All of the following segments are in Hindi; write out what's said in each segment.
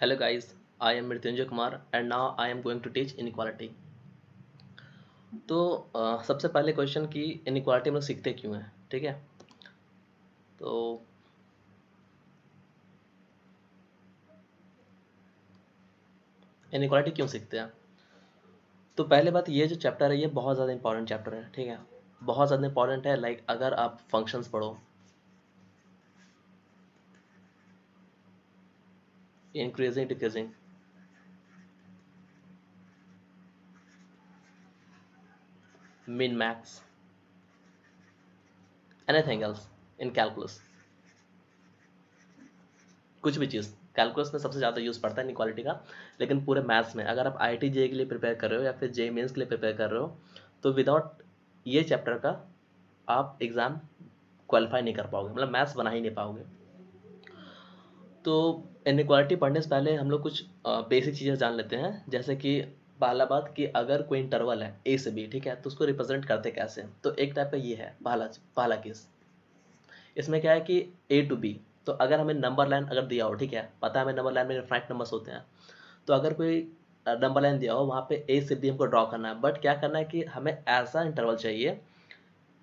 Hello guys, I am Mrityunjay Kumar and now I am going to teach inequality. तो सबसे पहले क्वेश्चन कि इनइक्वालिटी हम लोग सीखते क्यों हैं, ठीक है। तो इनइक्वालिटी क्यों सीखते हैं। तो पहले बात ये जो चैप्टर है ये बहुत ज़्यादा इंपॉर्टेंट चैप्टर है, ठीक है। बहुत ज़्यादा इंपॉर्टेंट है। लाइक अगर आप फंक्शंस पढ़ो, increasing decreasing, min max, anything else in calculus, कुछ भी चीज़ कैलकुलस में सबसे ज़्यादा यूज़ पड़ता है इनइक्वालिटी का। लेकिन पूरे मैथ्स में अगर आप IIT JEE के लिए प्रिपेयर कर रहे हो या फिर JEE मेंस के लिए प्रिपेयर कर रहे हो, तो विदाउट ये चैप्टर का आप एग्ज़ाम क्वालिफाई नहीं कर पाओगे, मतलब मैथ्स बना ही नहीं पाओगे। तो इनइक्वालिटी पढ़ने से पहले हम लोग कुछ बेसिक चीज़ें जान लेते हैं। जैसे कि पहला बात कि अगर कोई इंटरवल है A से B, ठीक है, तो उसको रिप्रेजेंट करते कैसे। तो एक टाइप का ये है पहला पहला केस। इसमें क्या है कि A to B, तो अगर हमें नंबर लाइन अगर दिया हो, ठीक है, पता है हमें नंबर लाइन में इनफाइनाइट नंबर्स होते हैं, तो अगर कोई नंबर लाइन दिया हो वहाँ पे A से B हमको ड्रॉ करना है। बट क्या करना है कि हमें ऐसा इंटरवल चाहिए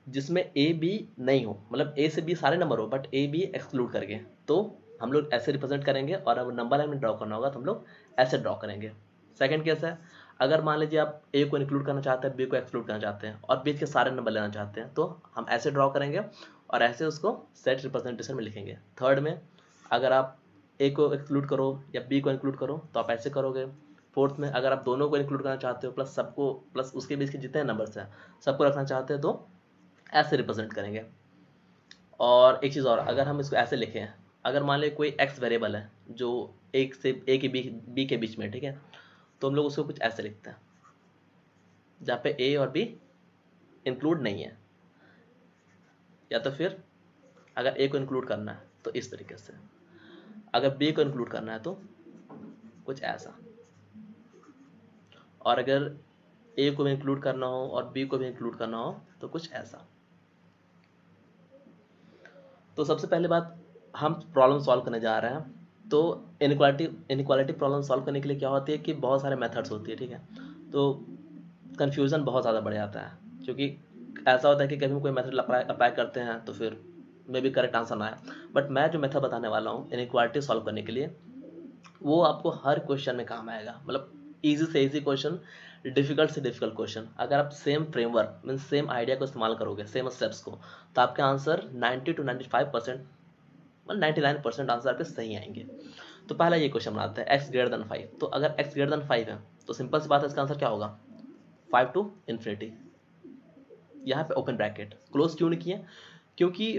जिसमें ए बी नहीं हो, मतलब ए से बी सारे नंबर हो बट ए बी एक्सक्लूड करके। तो हम लोग ऐसे रिप्रेजेंट करेंगे और अब नंबर लाइन में ड्रॉ करना होगा तो हम लोग ऐसे ड्रॉ करेंगे। सेकंड केस है, अगर मान लीजिए आप ए को इंक्लूड करना चाहते हैं, बी को एक्सक्लूड करना चाहते हैं और बीच के सारे नंबर लेना चाहते हैं, तो हम ऐसे ड्रॉ करेंगे और ऐसे उसको सेट रिप्रेजेंटेशन में लिखेंगे। थर्ड में अगर आप ए को एक्सक्लूड करो या बी को इंक्लूड करो तो आप ऐसे करोगे। फोर्थ में अगर आप दोनों को इंक्लूड करना चाहते हो प्लस सबको, प्लस उसके बीच के जितने नंबर्स हैं सबको रखना चाहते हैं, तो ऐसे रिप्रेजेंट करेंगे। और एक चीज़ और, अगर हम इसको ऐसे लिखें, अगर मान लीजिए कोई एक्स वेरिएबल है जो एक से ए के बी के बीच में, ठीक है, तो हम लोग उसको कुछ ऐसे लिखते हैं जहाँ पे ए और बी इंक्लूड नहीं है। या तो फिर अगर ए को इंक्लूड करना है तो इस तरीके से, अगर बी को इंक्लूड करना है तो कुछ ऐसा, और अगर ए को भी इंक्लूड करना हो और बी को भी इंक्लूड करना हो तो कुछ ऐसा। तो सबसे पहले बात, हम प्रॉब्लम सॉल्व करने जा रहे हैं। तो इनइक्वालिटी प्रॉब्लम सॉल्व करने के लिए क्या होती है कि बहुत सारे मेथड्स होती है, ठीक है। तो कन्फ्यूज़न बहुत ज़्यादा बढ़ जाता है, क्योंकि ऐसा होता है कि कभी हम कोई मेथड अप्लाई करते हैं तो फिर मे बी करेक्ट आंसर ना आए। बट मैं जो मेथड बताने वाला हूँ इनइक्वालिटी सॉल्व करने के लिए, वो आपको हर क्वेश्चन में काम आएगा। मतलब ईजी से ईजी क्वेश्चन, डिफिकल्ट से डिफिकल्ट क्वेश्चन, अगर आप same framework mean same idea को इस्तेमाल करोगे, सेम स्टेप्स को, तो आपके आंसर 90 to 95%, मतलब 99% आंसर आपके सही आएंगे। तो पहला ये क्वेश्चन बनाते हैं, एक्स ग्रेटर देन 5। तो अगर एक्स ग्रेटर देन 5 है तो सिंपल सी बात है, इसका आंसर क्या होगा, 5 to इन्फिनिटी। यहाँ पे ओपन ब्रैकेट, क्लोज क्यों नहीं किए, क्योंकि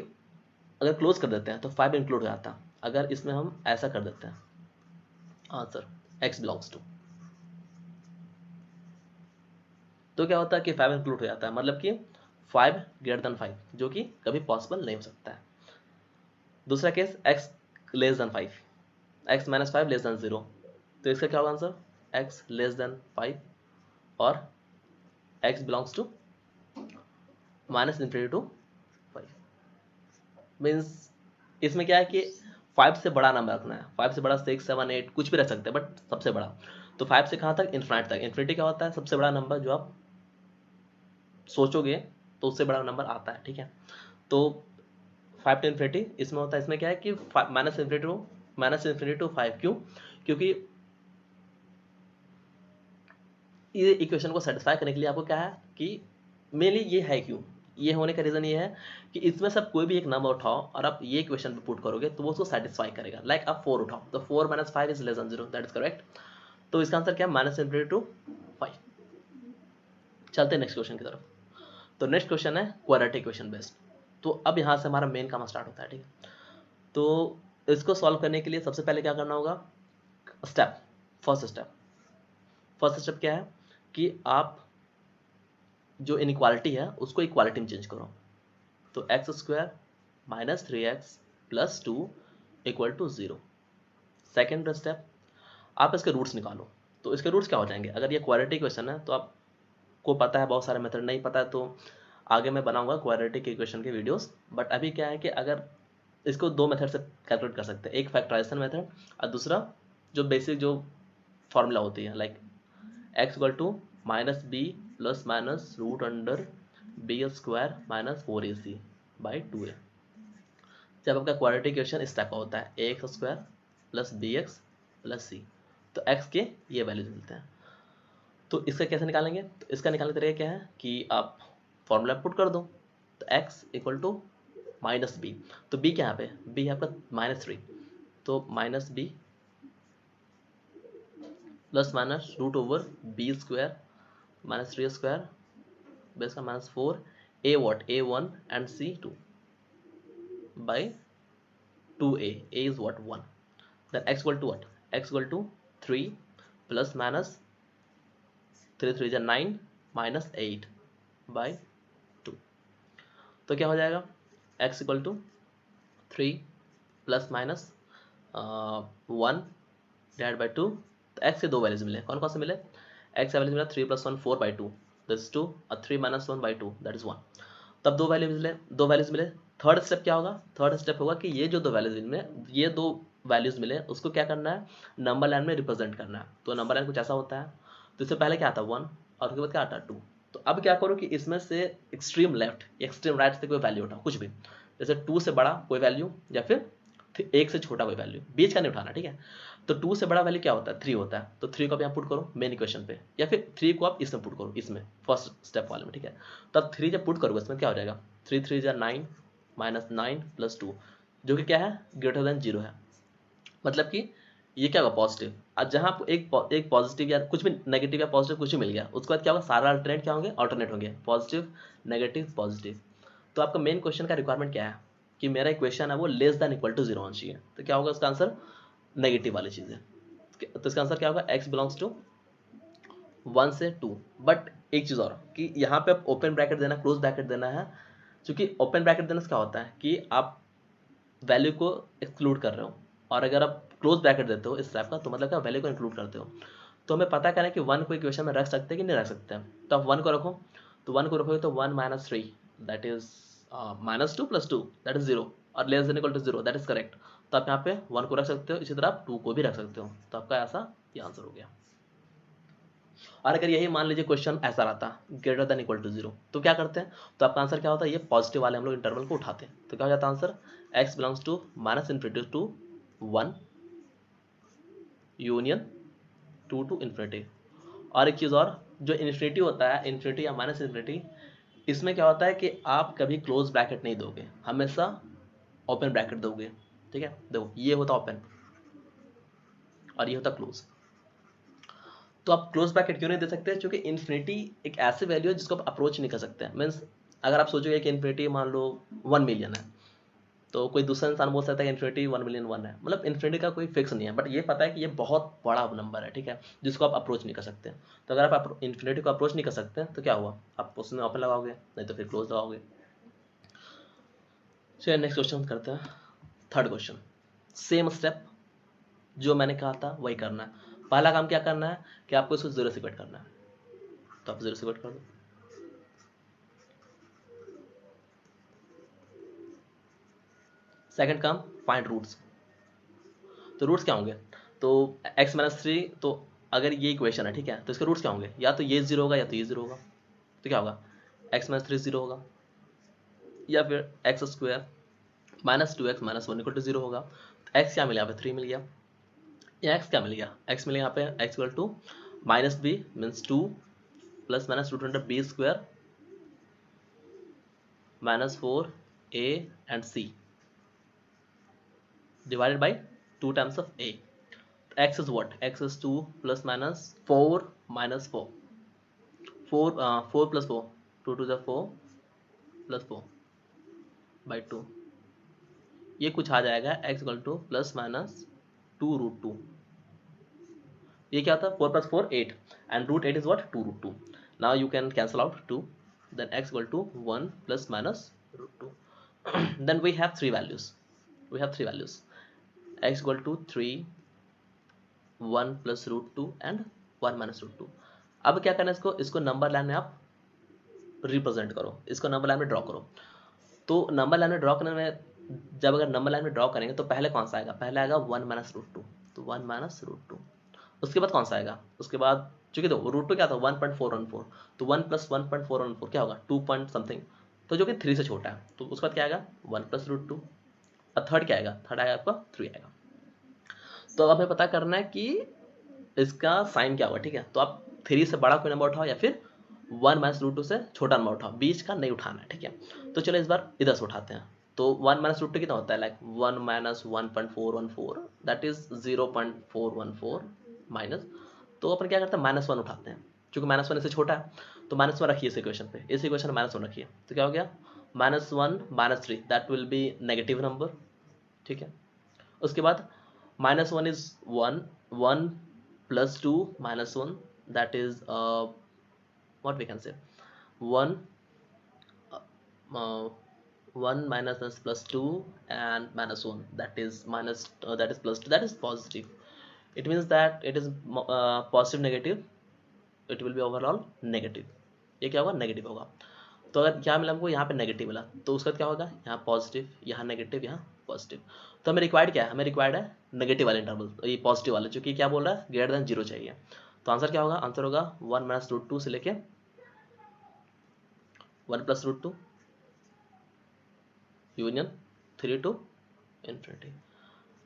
अगर क्लोज कर देते हैं तो 5 इंक्लूड हो जाता। अगर इसमें हम ऐसा कर देते हैं आंसर एक्स बिलोंग्स टू, तो क्या होता है कि 5 इंक्लूड हो जाता है, मतलब कि 5 ग्रेटर देन 5, जो कि कभी पॉसिबल नहीं हो सकता है। दूसरा case, x less than 5, x minus 5 less than 0, तो इसका क्या होगा आंसर, एक्स लेस देन 5 और x belongs to minus infinity to 5। Means इसमें क्या है कि 5 से बड़ा नंबर रखना है, 5 से बड़ा 6 7 8 कुछ भी रख सकते हैं, बट सबसे बड़ा। तो 5 से कहाँ तक, इन्फिनिटी तक। इन्फिनिटी क्या होता है, सबसे बड़ा नंबर जो आप सोचोगे तो उससे बड़ा नंबर आता है, ठीक है। तो 5 to इन्फिनिटी इसमें होता है, इसमें क्या है कि माइनस इन्फिनिटी टू 5, क्यों, क्योंकि ये इक्वेशन को सेटिस्फाई करने के लिए आपको क्या है कि मेनली ये है, क्यों ये होने का रीज़न ये है कि इसमें सब कोई भी एक नंबर उठाओ और आप ये इक्वेशन पे पुट करोगे तो वो उसको सेटिस्फाई करेगा। लाइक आप 4 उठाओ तो 4 minus 5 is less than 0, that is correct. तो इसका आंसर क्या है, माइनस इन्फिनिटी टू 5। चलते हैं नेक्स्ट क्वेश्चन की तरफ। तो नेक्स्ट क्वेश्चन है क्वाड्रेटिक इक्वेशन बेस्ड। तो अब यहाँ से हमारा मेन काम स्टार्ट होता है, ठीक है। तो इसको सॉल्व करने के लिए सबसे पहले क्या करना होगा, स्टेप, फर्स्ट स्टेप क्या है कि आप जो इनइक्वालिटी है उसको इक्वालिटी में चेंज करो। तो x square minus 3x plus 2 equal to 0। Second step, आप इसके रूट्स निकालो। तो इसके रूट्स क्या हो जाएंगे, अगर ये क्वाड्रेटिक इक्वेशन है तो आपको पता है बहुत सारे मेथड, नहीं पता है तो आगे मैं बनाऊंगा क्वाड्रेटिक इक्वेशन के वीडियोस। बट अभी क्या है कि अगर इसको दो मेथड से कैलकुलेट कर सकते हैं, एक फैक्टराइजेशन मेथड और दूसरा जो बेसिक जो फॉर्मूला होती है, like x equal to minus b plus minus root under b square minus 4ac by 2a। जब आपका क्वाड्रेटिक इक्वेशन इस टाइप का होता है a x square plus b x plus c, तो एक्स के ये वैल्यूज मिलते हैं। तो इसका कैसे निकालेंगे? तो इसका निकालने का तरीका क्या है कि आप फॉर्मूला पुट कर दो। तो x equal to minus b, तो b क्या यहाँ पे, b है आपका -3, तो minus b plus minus root over b square minus 3 square base का -4 a what a1 and c2 by 2a, a is what 1, then x equal to what, x equal to 3 plus minus 3 3 is 9 minus 8 by 2। तो क्या हो जाएगा, x equal to 3 plus minus 1 divide by 2। तो x के दो वैल्यूज मिले, कौन कौन से मिले, x का वैल्यूज मिला 3 प्लस 1 4 बाई 2 दैट इज 2 और 3 माइनस 1 बाई 2 दैट इज 1। तब दो वैल्यूज मिले। थर्ड स्टेप क्या होगा, थर्ड स्टेप होगा कि ये जो दो वैल्यूज मिले, ये दो वैल्यूज मिले उसको क्या करना है, नंबर लाइन में रिप्रेजेंट करना है। तो नंबर लाइन कुछ ऐसा होता है, तो इससे पहले क्या आता है 1 और उसके बाद क्या आता है 2। तो अब क्या करो कि इसमें से एक्सट्रीम लेफ्ट एक्सट्रीम राइट से कोई वैल्यू उठाओ, कुछ भी, जैसे 2 से बड़ा कोई वैल्यू या फिर 1 से छोटा कोई वैल्यू, बीच का नहीं उठाना, ठीक है। तो 2 से बड़ा वैल्यू क्या होता है, 3 होता है, तो 3 को आप यहाँ पुट करो मेन इक्वेशन पे, या फिर 3 को आप इसमें पुट करो, इसमें फर्स्ट स्टेप वाले में, ठीक है। तो अब 3 जब पुट करोगे इसमें क्या हो जाएगा, 3 3 जा 9 माइनस 9 प्लस 2, जो कि क्या है, ग्रेटर देन 0 है। मतलब कि ये क्या होगा, पॉजिटिव। आज जहाँ आपको एक पॉजिटिव या कुछ भी नेगेटिव या पॉजिटिव कुछ भी मिल गया, उसके बाद क्या होगा, सारा अल्टरनेट क्या होंगे, ऑल्टरनेट होंगे, पॉजिटिव नेगेटिव पॉजिटिव। तो आपका मेन क्वेश्चन का रिक्वायरमेंट क्या है कि मेरा इक्वेशन है वो लेस देन इक्वल टू 0 होना चाहिए। तो क्या होगा उसका आंसर, नेगेटिव वाली चीज़ है। तो इसका आंसर क्या होगा, x बिलोंग्स टू 1 से 2। बट एक चीज़ और कि यहाँ पे आप ओपन ब्रैकेट देना, क्लोज ब्रैकेट देना है। क्योंकि ओपन ब्रैकेट देने से क्या होता है कि आप वैल्यू को एक्सक्लूड कर रहे हो, और अगर आप क्लोज ब्रैकेट देते हो इस टाइप का, तो मतलब क्या वैल्यू को इंक्लूड करते हो। तो हमें पता करना है कि 1 को इक्वेशन में रख सकते हैं कि नहीं रख सकते हैं। तो आप 1 को रखो, तो 1 को रखोगे तो 1 minus 3 that is -2 plus 2 that is 0 और less than equal to 0 that is correct. तो आप यहाँ पे 1 को रख सकते हो, इसी तरह आप 2 को भी रख सकते हो। तो आपका ऐसा ये आंसर हो गया। और अगर यही मान लीजिए क्वेश्चन ऐसा रहता ग्रेटर देन इक्वल टू 0, तो क्या करते हैं, तो आपका आंसर क्या होता है, ये पॉजिटिव वाले हम लोग इंटरवल को उठाते हैं। तो क्या हो जाता है answer, x belongs to -∞ to 1 union 2 to infinity. और एक चीज़ और, जो इन्फिनिटी होता है, इन्फिनिटी या माइनस इन्फिनिटी, इसमें क्या होता है कि आप कभी क्लोज ब्रैकेट नहीं दोगे, हमेशा ओपन ब्रैकेट दोगे, ठीक है। देखो ये होता ओपन और ये होता क्लोज। तो आप क्लोज ब्रैकेट क्यों नहीं दे सकते, क्योंकि इन्फिनिटी एक ऐसी वैल्यू है जिसको आप अप्रोच नहीं कर सकते। मीन्स अगर आप सोचोगे कि इन्फिनिटी मान लो 1 मिलियन है, तो कोई दूसरा इंसान बोल सकता है कि इन्फिनिटी 1 मिलियन 1 है। मतलब इन्फिनिटी का कोई फिक्स नहीं है, बट ये पता है कि ये बहुत बड़ा नंबर है, ठीक है, जिसको आप अप्रोच नहीं कर सकते। तो अगर आप इन्फिनिटी को अप्रोच नहीं कर सकते तो क्या हुआ, आप उसमें ओपन लगाओगे, नहीं तो फिर क्लोज लगाओगे। चलिए नेक्स्ट क्वेश्चन करते हैं। थर्ड क्वेश्चन, सेम स्टेप जो मैंने कहा था वही करना है। पहला काम क्या करना है कि आपको इसको 0 से कट करना है, तो आप 0 से कट कर दो। सेकंड काम, फाइंड रूट्स। तो रूट्स क्या होंगे, तो x माइनस 3, तो अगर ये इक्वेशन है, ठीक है, तो इसके रूट्स क्या होंगे, या तो ये 0 होगा या तो ये 0 होगा। तो क्या होगा, x माइनस 3 0 होगा, या फिर x square minus 2x minus 1 equal to 0 होगा। तो x क्या मिला, यहाँ पे 3 मिल गया। या x क्या मिल गया, x मिलेगा यहाँ पे x equal to minus b means 2 plus minus root under b square minus 4a and c divided by 2 times of a. X is what, x is 2 plus minus 4 minus 4 4 plus 4 2 to the 4 plus 4 by 2, ये कुछ आ जाएगा x equal to plus minus 2 root 2। ये क्या होता है, 4 plus 4 8 and root 8 is what, 2 root 2। now you can cancel out 2, then x equal to 1 plus minus root 2। then we have three values, x equal to 3 1 plus root 2 and 1 minus root 2। अब क्या करना है, इसको नंबर लाइन में आप रिप्रेजेंट करो, इसको नंबर लाइन में ड्रॉ करो। तो नंबर लाइन में ड्रॉ करने में, जब अगर नंबर लाइन में ड्रॉ करेंगे तो पहले कौन सा आएगा, पहले आएगा 1 माइनस रूट 2। तो 1 माइनस रूट 2 उसके बाद कौन सा आएगा, उसके बाद चूंकि देखो रूट 2 क्या था 1.414, तो 1 प्लस 1.414 क्या होगा 2 पॉइंट समथिंग, तो जो कि 3 से छोटा है, तो उसके बाद क्या आएगा 1 प्लस रूट 2, और थर्ड क्या आएगा, थर्ड आएगा आपका 3 आएगा। तो अब हमें पता करना है कि इसका साइन क्या होगा, ठीक है। तो आप 3 से बड़ा कोई नंबर उठाओ या फिर 1 माइनस रूट 2 से छोटा नंबर उठाओ, बीच का नहीं उठाना है, ठीक है। तो चलो इस बार इधर से उठाते हैं। तो 1 माइनस रूट 2 कितना होता है, like 1 minus 1.414, that is 0.414 minus, तो अपन क्या करते हैं -1 उठाते हैं, क्योंकि -1 इससे छोटा है, तो -1 रखिए इस इक्वेशन पे, इस इक्वेशन में -1 रखिए, तो क्या हो गया -1 -3, that will be negative number, ठीक है। उसके बाद -1 is 1, 1 plus 2 minus 1, that is what we can say 1 uh, 1 minus this plus 2 and minus 1, that is minus that is plus 2, that is positive. It means that it is positive negative, it will be overall negative, ये क्या होगा नेगेटिव होगा। तो अगर क्या मिला हमको यहाँ पे नेगेटिव मिला, तो उसका क्या होगा यहाँ पॉजिटिव, यहाँ नेगेटिव, यहाँ पॉजिटिव। तो हमें रिक्वायर्ड क्या है, हमें रिक्वायर्ड है नेगेटिव वाले इंटरवल, ये पॉजिटिव वाले, जो कि क्या बोल रहा है ग्रेटर देन 0 चाहिए। तो आंसर क्या होगा, आंसर होगा 1 माइनस रूट 2 से लेके 1 plus root 2 union 3 to infinity.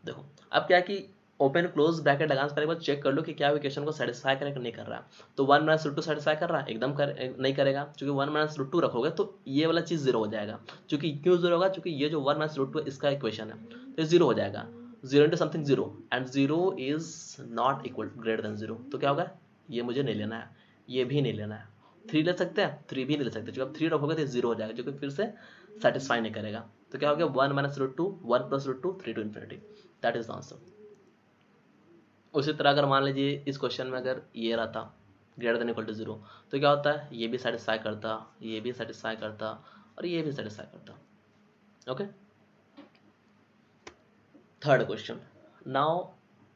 देखो अब क्या है कि ओपन क्लोज ब्रैकेट लगाने से पहले चेक कर लो कि क्या इक्वेशन को सेटिस्फाई करे कि नहीं कर रहा। तो 1 माइनस रूट 2 सेटिस्फाई कर रहा है, एकदम नहीं करेगा, क्योंकि 1 माइनस रूट 2 रखोगे तो ये वाला चीज़ जीरो हो जाएगा। क्योंकि क्यों जीरो होगा, क्योंकि ये जो 1 माइनस रूट 2 इसका इक्वेशन है, तो जीरो हो जाएगा, 0 into something zero, and zero is not equal greater than zero. तो क्या होगा, ये मुझे नहीं लेना है, ये भी नहीं लेना है। 3 ले सकते हैं, 3 भी नहीं ले सकते, क्योंकि अब 3 रखोगे तो जीरो हो जाएगा, जो कि फिर से सेटिस्फाई नहीं करेगा। तो क्या हो गया 1 minus root 2, 1 plus root 2, 3 to infinity, that is the answer. उसी तरह अगर मान लीजिए इस क्वेश्चन में अगर ये रहता ग्रेटर देन इक्वल टू 0, तो क्या होता है, ये भी सेटिस्फाई करता, ये भी सेटिस्फाई करता, और ये भी सेटिस्फाई करता। Okay, third question. नाउ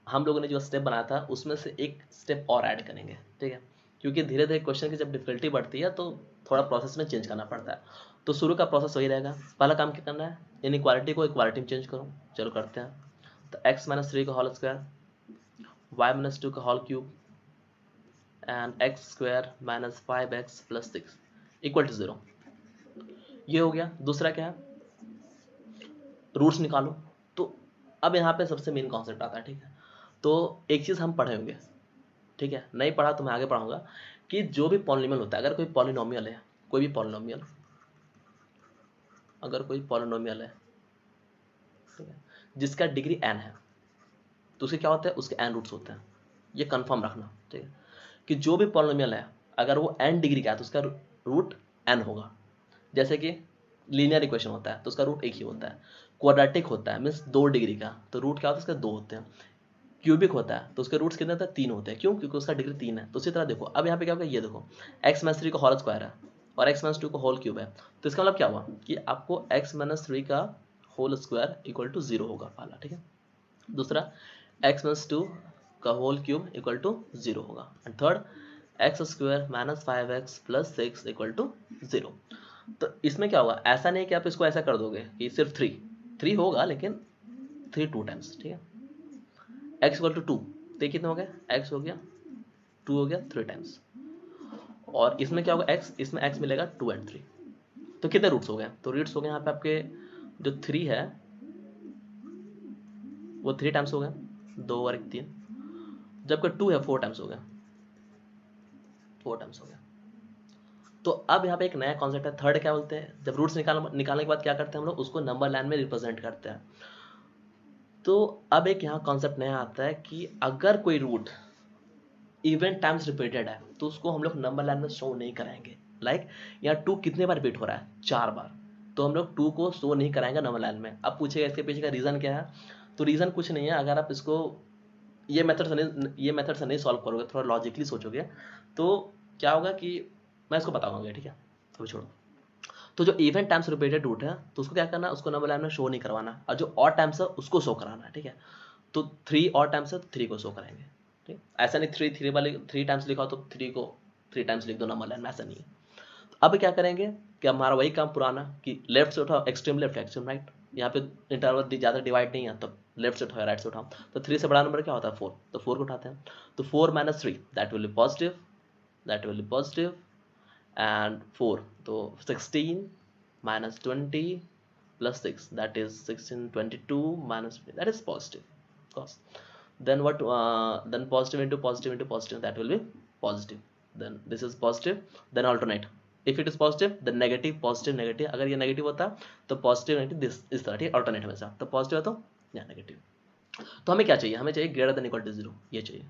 हम लोगों ने जो स्टेप बनाया था उसमें से एक स्टेप और ऐड करेंगे, ठीक है, क्योंकि धीरे धीरे क्वेश्चन की जब डिफिकल्टी बढ़ती है तो थोड़ा प्रोसेस में चेंज करना पड़ता है। तो शुरू का प्रोसेस वही रहेगा, पहला काम क्या करना है, इनइक्वालिटी को इक्वालिटी में चेंज करो। चलो करते हैं। तो x माइनस 3 का होल स्क्वायर, y माइनस 2 का whole cube, and x square minus 5x plus 6 equal to 0, ये हो गया। दूसरा क्या है, रूट्स निकालो। तो अब यहाँ पे सबसे मेन कॉन्सेप्ट आता है, ठीक है। तो एक चीज़ हम पढ़े होंगे, ठीक है, नहीं पढ़ा तो मैं आगे पढ़ाऊंगा, कि जो भी पॉलिनोमियल होता है, अगर कोई पॉलिनोमियल है, कोई भी पॉलिनोमियल, अगर कोई पॉलिनोमियल है, ठीक है, जिसका डिग्री n है, तो उसके क्या होता है, उसके n रूट्स होते हैं। ये कंफर्म रखना, ठीक है, कि जो भी पॉलिनोमियल है अगर वो n डिग्री का है तो उसका रूट n होगा। जैसे कि लीनियर इक्वेशन होता है तो उसका रूट एक ही होता है, क्वाड्रेटिक होता है मीन्स 2 डिग्री का, तो रूट क्या होता है उसका 2 होते हैं, क्यूबिक होता है तो उसके रूट्स कितने होते हैं, 3 होते हैं। क्यों, क्योंकि उसका डिग्री 3 है। तो इसी तरह देखो अब यहाँ पे क्या होगा, ये देखो x माइनस 3 का होल स्क्वायर है और x माइनस 2 का होल क्यूब है, तो इसका मतलब क्या हुआ कि आपको x माइनस 3 का होल स्क्वायर इक्वल टू 0 होगा पहला, ठीक है। दूसरा x माइनस 2 का होल क्यूब इक्वल टू 0 होगा, and third x square minus 5x plus 6 equal to 0। तो इसमें क्या होगा, ऐसा नहीं कि आप इसको ऐसा कर दोगे कि सिर्फ 3 होगा, लेकिन 3 2 टाइम्स, ठीक है। x इक्वल टू 2, तो कितना हो गया, x हो गया 2 हो गया 3 टाइम्स, और इसमें क्या होगा x, इसमें x मिलेगा 2 एंड 3, तो कितने रूट्स हो गए, तो रूट्स हो गए यहाँ पे आपके जो 3 है वो 3 टाइम्स हो गए, 2 और 1 3, जबकि 2 है 4 टाइम्स हो गया, 4 टाइम्स हो गया। तो अब यहाँ पे एक नया कॉन्सेप्ट है, थर्ड क्या बोलते हैं, जब रूट्स निकालने के बाद क्या करते हैं हम लोग, उसको नंबर लाइन में रिप्रेजेंट करते हैं। तो अब एक यहाँ कॉन्सेप्ट नया आता है कि अगर कोई रूट इवन टाइम्स रिपीटेड है तो उसको हम लोग नंबर लाइन में शो नहीं कराएंगे। लाइक यहाँ 2 कितने बार रिपीट हो रहा है, 4 बार, तो हम लोग 2 को शो नहीं कराएंगे नंबर लाइन में। अब पूछेगा इसके पीछे का रीज़न क्या है, तो रीज़न कुछ नहीं है, अगर आप इसको ये मेथड से नहीं सॉल्व करोगे, थोड़ा लॉजिकली सोचोगे, तो क्या होगा कि मैं इसको बताऊंगा, ठीक है, तो छोड़ो। तो जो इवन टाइम्स रिपीटेड रूट है तो उसको क्या करना है, उसको नंबर लाइन में शो नहीं करवाना, और जो ऑड टाइम्स है उसको शो कराना है, ठीक है। तो 3 ऑड टाइम्स है तो 3 को शो कराएंगे, ठीक। ऐसा नहीं 3 वाले 3 टाइम्स लिखा हो तो 3 को 3 टाइम्स लिख दो नंबर लाइन में, ऐसा नहीं है। तो अब क्या करेंगे कि हमारा वही काम पुराना कि लेफ्ट से उठाओ, एक्सट्रीम लेफ्ट एक्सट्रीम राइट, यहाँ पे इंटरवल ज़्यादा डिवाइड नहीं है, तो लेफ्ट से उठाओ राइट से उठाओ, तो 3 से बड़ा नंबर क्या होता है 4, तो 4 को उठाते हैं, तो 4 minus 3 that will be positive, that will be positive, and 4 तो 16 minus 20 plus 6 that is 16, 22 minus 20 that is positive, of course. Then what then positive into positive that will be positive, then this is positive, then alternate, if it is positive then negative positive negative, अगर ये नेगेटिव होता तो पॉजिटिव नेगेटिव दिस इस तरह, ठीक, अल्टरनेट हमेशा, तो पॉजिटिव है तो या नेगेटिव। तो हमें क्या चाहिए, हमें चाहिए ग्रेटर देन इक्वल टू 0, ये चाहिए,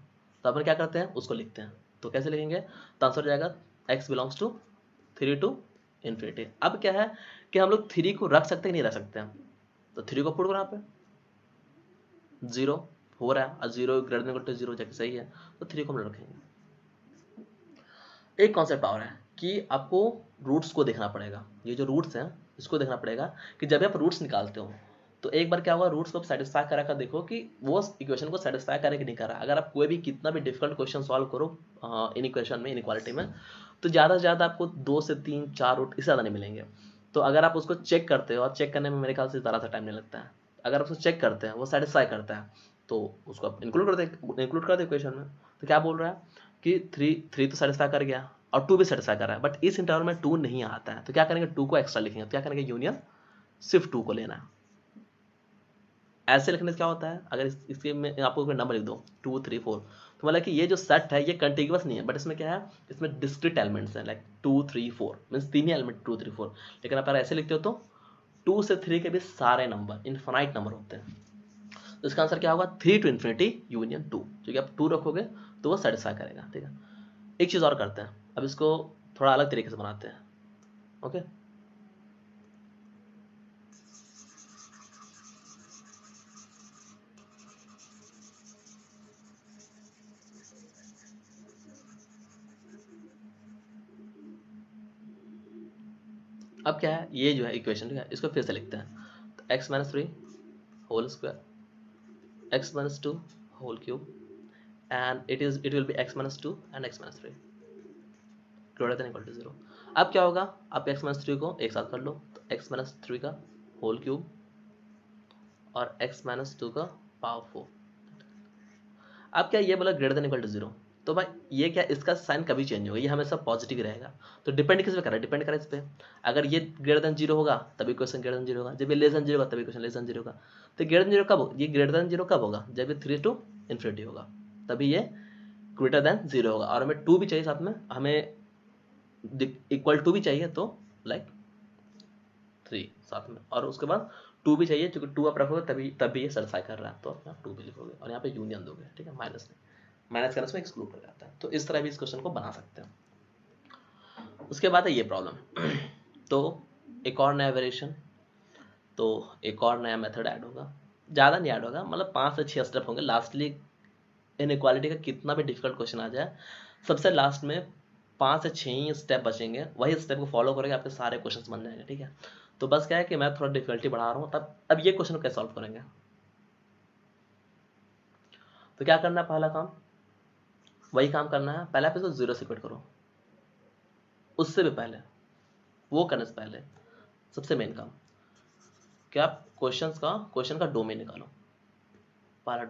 तो अपन क्या करते हैं उसको लिखते हैं, तो कैसे लिखेंगे, तो आंसर हो जाएगा x belongs to 3 to infinity. अब क्या है कि हम लोग 3 को रख सकते हैं नहीं रख सकते हैं, तो 3 को पुट करो यहाँ पे, 0 हो रहा है और 0 ग्रेटर देन इक्वल टू 0 जाके सही है, तो 3 को हम लोग रखेंगे। एक कॉन्सेप्ट और है कि आपको रूट्स को देखना पड़ेगा, ये जो रूट्स हैं इसको देखना पड़ेगा कि जब आप रूट्स निकालते हो तो एक बार क्या होगा, रूट्स को सेटिस्फाई करा कर देखो कि वो इक्वेशन को सेटिस्फाई करे कि नहीं कर रहा। अगर आप कोई भी कितना भी डिफिकल्ट क्वेश्चन सॉल्व करो इन इक्वेशन में, इनइक्वालिटी में, तो ज़्यादा से ज़्यादा आपको 2 से 3 4 रूट इससे ज़्यादा नहीं मिलेंगे। तो अगर आप उसको चेक करते हो, और चेक करने में मेरे ख्याल से ज़्यादा सा टाइम नहीं लगता है, अगर आप उसको चेक करते हैं वो सेटिस्फाई करता है तो उसको आप इंक्लूड कर दे इक्वेशन में। तो क्या बोल रहा है कि 3 तो सेटिस्फाई कर गया और 2 भी सेटिस्फाई कर रहा है, बट इस इंटरवल में 2 नहीं आता है, तो क्या करेंगे 2 को एक्स्ट्रा लिखेंगे, तो क्या करेंगे यूनियन सिर्फ 2 को लेना है। ऐसे लिखने से क्या होता है, अगर इसके में आपको कोई नंबर लिख दो 2 3 4, तो मतलब कि ये जो सेट है ये कंटिन्यूअस नहीं है, बट इसमें क्या है, इसमें डिस्क्रीट एलिमेंट्स हैं, लाइक 2 3 4 मीन्स 3 ही एलिमेंट 2 3 4। लेकिन आप अगर ऐसे लिखते हो तो 2 से 3 के भी सारे नंबर इनफाइनाइट नंबर होते हैं, तो इसका आंसर क्या होगा 3 टू इन्फिनिटी यूनियन 2, क्योंकि आप 2 रखोगे तो वो सेटिस्फाई करेगा, ठीक है। एक चीज़ और करते हैं, अब इसको थोड़ा अलग तरीके से बनाते हैं, ओके। अब क्या है, ये जो है इक्वेशन, ठीक है, इसको फिर से लिखते हैं, तो x minus 3 whole square x minus 2 whole cube and it will be x minus 2 and x minus 3 greater than equal to 0। अब क्या होगा, आप x माइनस 3 को एक साथ कर लो, तो x माइनस 3 का होल क्यूब और x माइनस 2 का पावर 4। अब क्या ये बोला ग्रेटर देन इक्वल टू 0, तो भाई ये क्या, इसका साइन कभी चेंज होगा, ये हमेशा पॉजिटिव ही रहेगा। तो डिपेंड किस पे कर रहा है, डिपेंड करा इस पे, अगर ये ग्रेटर देन 0 होगा तभी क्वेश्चन ग्रेटर देन 0 होगा, जब ये लेस देन 0 होगा तभी क्वेश्चन लेस देन 0 होगा। तो ग्रेटर देन 0 कब, ये ग्रेटर देन 0 कब होगा, जब ये 3 टू इन्फिनिटी होगा तभी ये ग्रेटर देन 0 होगा। और हमें 2 भी चाहिए साथ में, हमें इक्वल टू भी चाहिए, तो लाइक 3 साथ में, और उसके बाद 2 भी चाहिए, क्योंकि 2 आप रखोगे तभी ये सेटिस्फाई कर रहा है, तो आप 2 भी लिखोगे और यहाँ पे यूनियन दोगे, ठीक है, माइनस नहीं, माइनस करने से एक्सक्लूड कर जाता है। तो इस तरह भी इस क्वेश्चन को बना सकते हैं। उसके बाद है ये प्रॉब्लम तो एक और नया वेरिएशन, तो एक और नया मेथड ऐड होगा, ज़्यादा नहीं ऐड होगा, मतलब 5 से 6 स्टेप होंगे। लास्टली इनइक्वालिटी का कितना भी डिफिकल्ट क्वेश्चन आ जाए, सबसे लास्ट में 5 से 6 ही स्टेप बचेंगे, वही स्टेप को फॉलो करेंगे आपके सारे क्वेश्चन बन जाएंगे, ठीक है। तो बस क्या है कि मैं थोड़ा डिफिकल्टी बढ़ा रहा हूँ, तब अब ये क्वेश्चन को कैसे सॉल्व करेंगे। तो क्या करना है, पहला काम वही काम करना है, पहले आप इसको 0 से इक्वेट करो, उससे भी पहले, वो करने से पहले सबसे मेन काम कि आप क्वेश्चन का डोमेन निकालो। पहला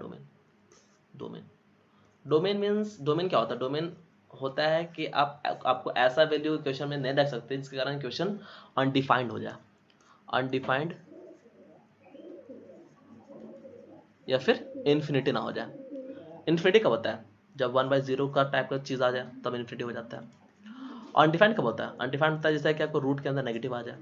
डोमेन मीन्स, डोमेन क्या होता है, डोमेन होता है कि आपको ऐसा वैल्यू क्वेश्चन में नहीं देख सकते जिसके कारण क्वेश्चन अनडिफाइंड हो जाए, अनडिफाइंड या फिर इन्फिनिटी ना हो जाए। इन्फिनिटी कब होता है, जब 1/0 का टाइप का चीज़ आ जाए तब इन्फिनिटी हो जाता है। अनडिफाइंड कब होता है, अनडिफाइंड होता है जैसे कि आपको रूट के अंदर नेगेटिव आ जाए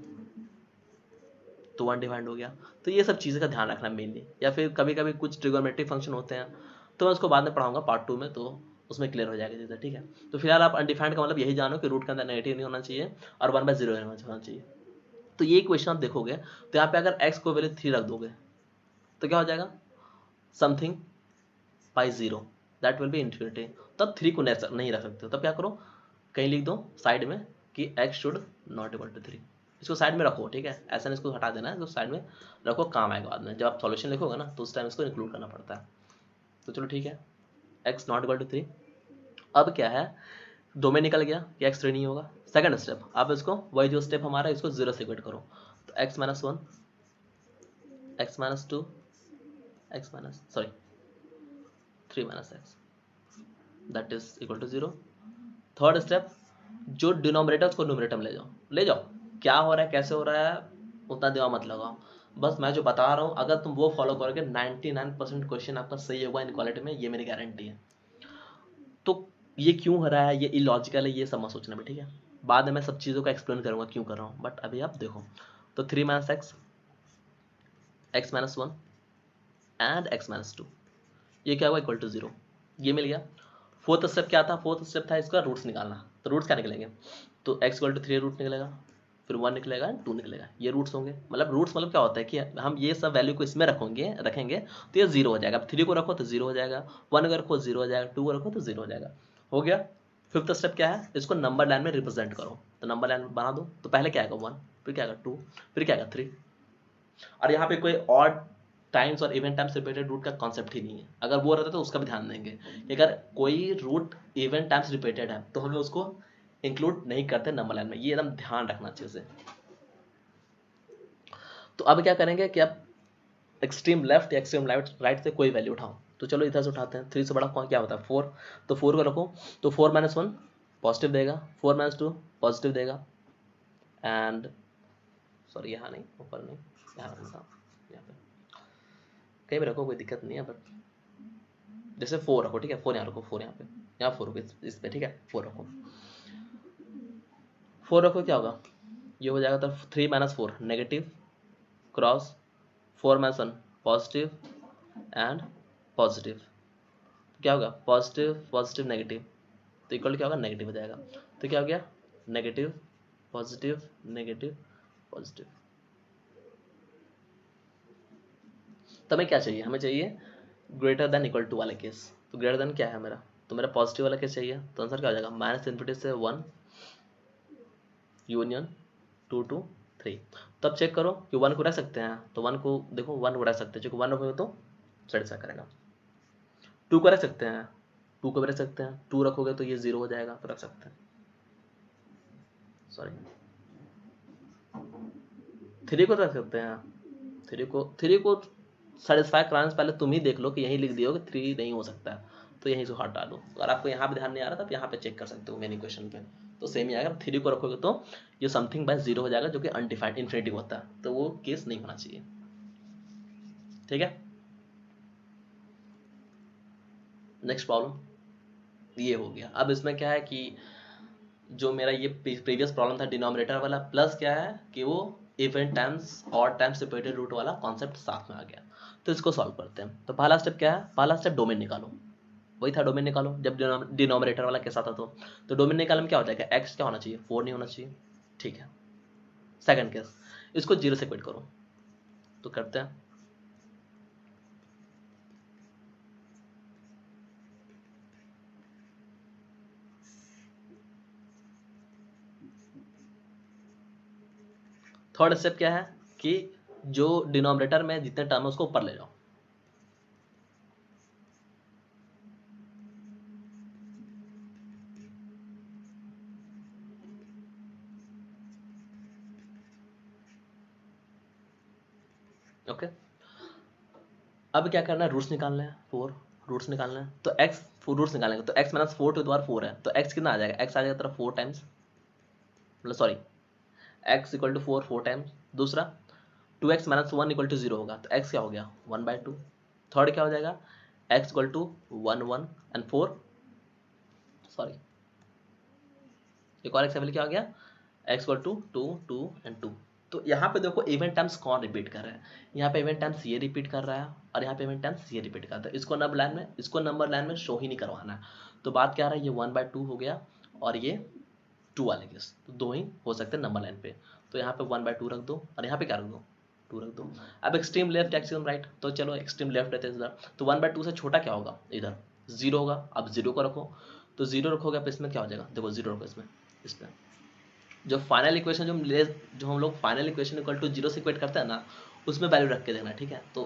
तो अनडिफाइंड हो गया। तो ये सब चीज़ें का ध्यान रखना मेनली, या फिर कभी कभी कुछ ट्रिगोनोमेट्रिक फंक्शन होते हैं, तो मैं उसको बाद में पढ़ाऊंगा पार्ट 2 में, तो उसमें क्लियर हो जाएगा चीज़ें, ठीक है। तो फिलहाल आप अनडिफाइंड का मतलब यही जानो कि रूट के अंदर नेगेटिव नहीं होना चाहिए और 1/0 होना चाहिए। तो ये क्वेश्चन आप देखोगे तो यहाँ पे अगर x को वैल्यू 3 रख दोगे तो क्या हो जाएगा, something by 0 that will be infinity. तब 3 को नहीं रख सकते हो, तब क्या करो, कहीं लिख दो साइड में कि x should not equal to 3, इसको साइड में रखो, ठीक है, ऐसा नहीं इसको हटा देना है, इसको साइड में रखो, काम आएगा बाद में जब आप सॉल्यूशन लिखोगे ना, तो उस टाइम इसको इंक्लूड करना पड़ता है। तो चलो ठीक है, x नॉट इक्वल टू 3। अब क्या है, डोमेन निकल गया कि x 3 नहीं होगा। सेकंड स्टेप, आप इसको वही जो स्टेप हमारा इसको 0 से इक्वेट करो, तो x minus 1 x minus 2 x minus sorry 3 minus x that is equal to 0। Third step, जो डिनोमिनेटर उसको न्यूमरेटर में ले जाओ। क्या हो रहा है कैसे हो रहा है उतना दिमाग मत लगाओ, बस मैं जो बता रहा हूँ अगर तुम वो फॉलो करोगे 99% क्वेश्चन आपका सही होगा इनक्वालिटी में, ये मेरी गारंटी है। तो ये क्यों हो रहा है, ये इलॉजिकल है, ये सब मत सोचना भी, ठीक है। बाद में मैं सब चीज़ों का एक्सप्लेन करूंगा क्यों कर रहा हूँ, बट अभी आप देखो। तो 3 minus x, x minus 1 and x minus 2, ये क्या हुआ इक्वल टू 0, ये मिल गया। फोर्थ स्टेप क्या था, फोर्थ स्टेप था इसका रूट्स निकालना। तो रूट्स क्या निकलेंगे, तो एक्स इक्वल टू 3 रूट निकलेगा, फिर 1 निकलेगा, 2 निकलेगा, ये रूट्स होंगे। मतलब रूट्स मतलब क्या होता है कि हम ये सब वैल्यू को इसमें रखेंगे तो ये 0 हो जाएगा। अब 3 को रखो तो 0 हो जाएगा, 1 को रखो 0 हो जाएगा, 2 को रखो तो 0 हो जाएगा, हो गया। फिफ्थ स्टेप क्या है, इसको नंबर लाइन में रिप्रेजेंट करो। तो नंबर लाइन बना दो, तो पहले क्या आएगा 1, फिर क्या आएगा 2, फिर क्या आएगा 3। और यहाँ पे कोई ऑड टाइम्स और इवेंट टाइम्स रिपीटेड रूट का कॉन्सेप्ट ही नहीं है। अगर वो रहता तो उसका भी ध्यान देंगे कि अगर कोई रूट इवेंट टाइम्स रिपीटेड है तो हमें उसको इंक्लूड नहीं करते नंबर लाइन में, ये एकदम ध्यान रखना अच्छे से। तो अब क्या करेंगे कि अब एक्सट्रीम लेफ्ट या एक्सट्रीम राइट से कोई वैल्यू उठाओ। तो चलो इधर से उठाते हैं, 3 से बड़ा कौन क्या होता है 4, तो 4 को रखो, तो 4 माइनस 1 पॉजिटिव देगा, 4 माइनस 2 पॉजिटिव देगा, एंड सॉरी यहाँ नहीं, ऊपर नहीं, यहाँ रखना था, यहाँ पे कहीं भी रखो कोई दिक्कत नहीं है, बट जैसे 4 रखो, ठीक है, 4 यहाँ रखो, 4 यहाँ पे, यहाँ 4 रखो इस पे, ठीक है, 4 रखो, 4 रखो, क्या होगा ये हो जाएगा। तो 3 minus 4 negative cross 4 minus 1 positive and positive, क्या होगा पॉजिटिव पॉजिटिव नेगेटिव, तो इक्वल क्या होगा नेगेटिव हो जाएगा। तो क्या हो गया नेगेटिव नेगेटिव पॉजिटिव। तो हमें क्या चाहिए, हमें चाहिए ग्रेटर देन इक्वल टू वाला केस। तो ग्रेटर देन क्या है मेरा, तो मेरा पॉजिटिव वाला केस चाहिए, तो आंसर क्या हो जाएगा माइनस इन्फिनिटी से 1 यूनियन 2 टू 3। तो अब चेक करो कि 1 को रख सकते हैं, तो 1 को देखो 1 को रख सकते हैं, क्योंकि 1 रखोगे तो सेटिस्फाई करेगा। 2 को रख सकते हैं, 2 को भी रख सकते हैं, 2 रखोगे तो ये 0 हो जाएगा, तो रख सकते हैं। सॉरी 3 को रख सकते हैं, 3 को सेटिस्फाई कराने से पहले तुम ही देख लो कि यहीं लिख दियो कि 3 नहीं हो सकता है, तो यहीं से हटा दो। अगर आपको यहाँ पे ध्यान नहीं आ रहा था तो यहाँ पे चेक कर सकते हो मेन इक्वेशन पे, तो सेम ही आएगा। 3 को रखोगे तो ये समथिंग बाय 0 हो जाएगा, जो कि अनडिफाइंड इन्फिनिटी होता है, तो वो केस नहीं होना चाहिए, ठीक है। नेक्स्ट प्रॉब्लम ये हो गया। अब इसमें क्या है कि जो मेरा ये प्रीवियस प्रॉब्लम था डिनोमिनेटर वाला, प्लस क्या है कि वो इवेंट टाइम्स और टाइम्स सेपरेटेड रूट वाला कॉन्सेप्ट साथ में आ गया। तो इसको सॉल्व करते हैं। तो पहला स्टेप क्या है, पहला स्टेप डोमेन निकालो, वही था डोमेन निकालो जब डिनोमिनेटर वाला केस आता तो डोमेन निकालने में क्या हो जाएगा, एक्स क्या होना चाहिए 4 नहीं होना चाहिए, ठीक है। सेकंड केस, इसको 0 से क्विट करो, तो करते हैं। थर्ड स्टेप क्या है कि जो डिनोमिनेटर में जितने टर्म है उसको ऊपर ले जाओ, ओके। अब क्या करना है, रूट्स निकालना है, 4 रूट्स निकालना है। तो x रूट्स निकालेंगे तो x माइनस 4 टू द्वारा 4 है, तो x कितना आ जाएगा, x आ जाएगा तरफ 4 टाइम्स, मतलब sorry x equal to 4 times. दूसरा 2x माइनस 1 इक्वल टू 0 होगा, तो x क्या हो गया 1/2। थर्ड क्या हो जाएगा x equal to 1 1 and 4, sorry एक और एक्स क्या हो गया x इक्वल टू 2 2 एंड 2। तो यहाँ पे देखो इवेंट टाइम्स कौन रिपीट कर रहा है, यहाँ पे इवेंट टाइम्स ये रिपीट कर रहा है और यहाँ पे इवेंट टाइम्स ये रिपीट करता है। इसको नंबर लाइन में शो ही नहीं करवाना है। तो बात क्या आ रहा है, ये 1/2 हो गया और ये 2 वाले केस, तो 2 ही हो सकते हैं नंबर लाइन पे। तो यहाँ पे 1/2 रख दो और यहाँ पे क्या रख दो 2 रख दो। अब एक्सट्रीम लेफ्ट एक्सट्रीम राइट, तो चलो एक्सट्रीम लेफ्ट रहते हैं इधर, तो 1/2 से छोटा क्या होगा इधर 0 होगा। अब 0 को रखो, तो 0 रखोगे आप इसमें क्या हो जाएगा, देखो 0 रखो इसमें जो फाइनल इक्वेशन जो हम लोग फाइनल इक्वेशन इक्वल टू 0 से इक्वेट करते हैं ना, उसमें वैल्यू रख के देना, ठीक है। तो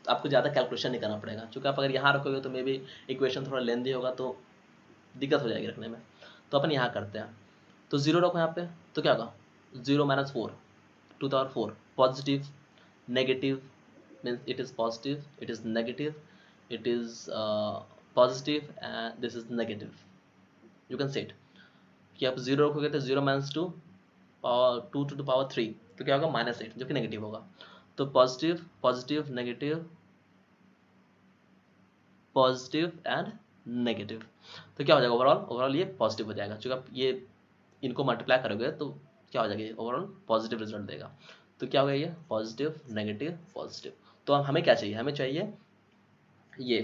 आपको ज़्यादा कैलकुलेशन नहीं करना पड़ेगा, क्योंकि आप अगर यहाँ रखोगे तो मे बी इक्वेशन थोड़ा लेंदी होगा, तो दिक्कत हो जाएगी रखने में। तो अपन यहाँ करते हैं, तो 0 रखो यहाँ पे, तो क्या होगा 0 minus 4 to the power 4 positive negative means it is positive, it is negative, it is positive and this is negative. You can say it कि आप जीरो रखोगे तो zero minus two power two two power three, तो क्या होगा -8 जो कि नेगेटिव होगा। तो positive positive negative positive and negative, तो क्या हो जाएगा ओवरऑल, ओवरऑल ये पॉजिटिव हो जाएगा। चूँकि आप ये इनको मल्टीप्लाई करोगे तो क्या हो जाएगा, ये ओवरऑल पॉजिटिव रिजल्ट देगा। तो क्या हो गया ये पॉजिटिव नेगेटिव पॉजिटिव। तो हमें क्या चाहिए, हमें चाहिए ये